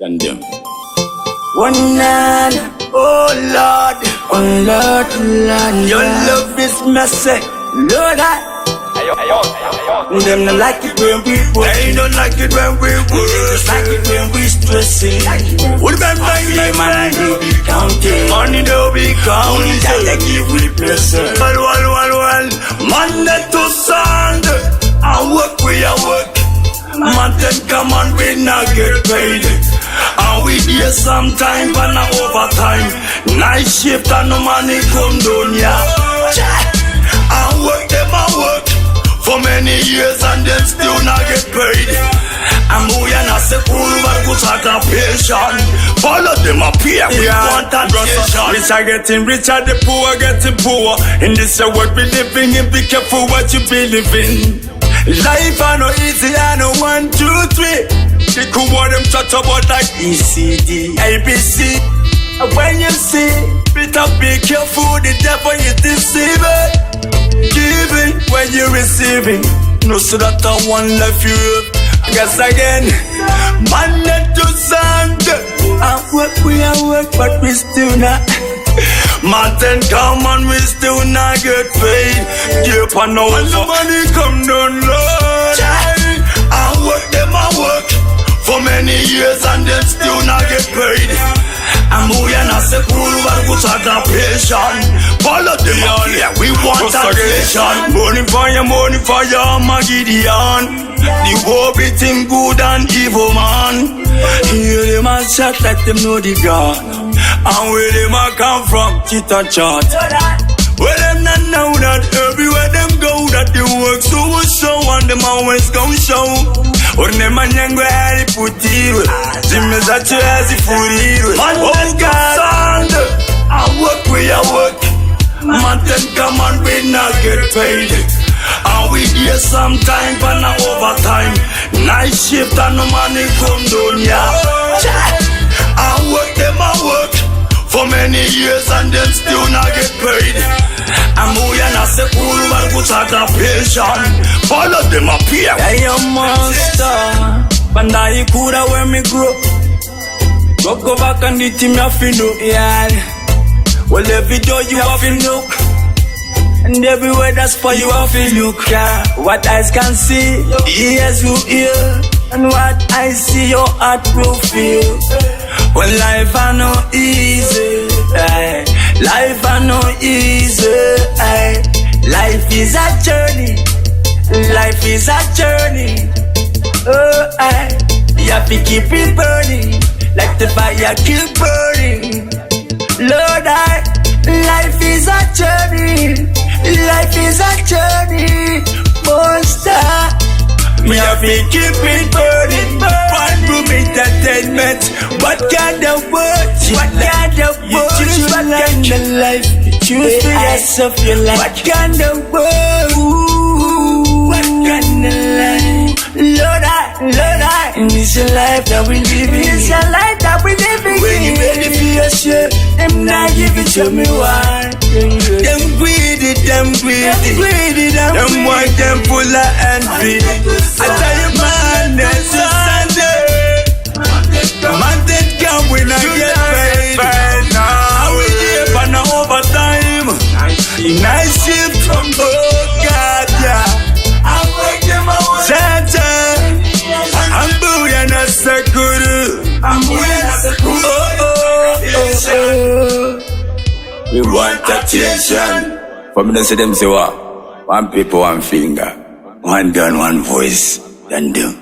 than them. One night, oh Lord, your love is messy, Lord, them don't like it when we work. They don't like it when we work. They just like it when we stressing. What about money they be counting? Money they be counting. That give we blessing. Well, Monday to Sunday, I work, we a work. Mountain come on, we not get paid. And we here sometime, but not overtime. Night shift and no money come down, yeah. I work, them I work for many years and then still not get paid. I'm moving as a cool but good at a patient. Follow them up here, we want attention. Rich are getting richer, the poor are getting poor. In this world we living in, be careful what you believe in. Life I know easy, I know 1, 2, 3. They could want them talk about like ECD, ABC. When you see, better be careful, the devil is deceiving. Giving when you're receiving. No, so that I one left you up. Guess again, Monday to Sunday, I work, but we still not. Mountain come and we still not get paid. Deep and now when the money come down, Lord, I work, them I work for many years and then still not get paid. I'm moving as a cool but good at a patient. Follow them all, yeah, we want attention. Money for your Magidian. The war between good and evil man. Hear them a chat like them know the God. And where them a come from, chit and chat. Well, them not know that everywhere them go that the work so will show and them always gon' show. Or them a nyangwe hari putiru. Jimmy zachu hazi furiru. Oh God, I work, we a work. Mountain come and we not get paid. And we here sometime but not overtime. Night shift and no money come down, yeah. I work, them I work for many years and then still not get paid. I'm moving as a cool but good at a patient. Follow them up here. I am monster. But now you coulda when me grow. Go back and the team you fi know, yeah. Well, every door you have to look, and everywhere that's for you have to look, yeah. What eyes can see, ears will hear, and what I see your heart will feel. Well, life I know easy, aye. Life I know easy, aye. Life is a journey, life is a journey. Oh, aye. You have to keep it burning, like the fire keep burning. Lord, life is a journey, life is a journey, monster. Me have to keep it burning, one room entertainment. What kind of words? What kind of words? You choose what kind of life? You choose for yourself your life. What kind of words? What kind of life? Lord, it's a life that we live in. It's a life that we live in. When you ready for your shit, them not give it to me why. Them greedy, them want them full of envy. I tell you, man, that's a Sunday. Mountain come when I get paid. Now we here for no overtime. Night shift from God, yeah. I'm booing as a guru. We want attention. For me to see them say what? One people, one finger. One gun, one voice. Then do.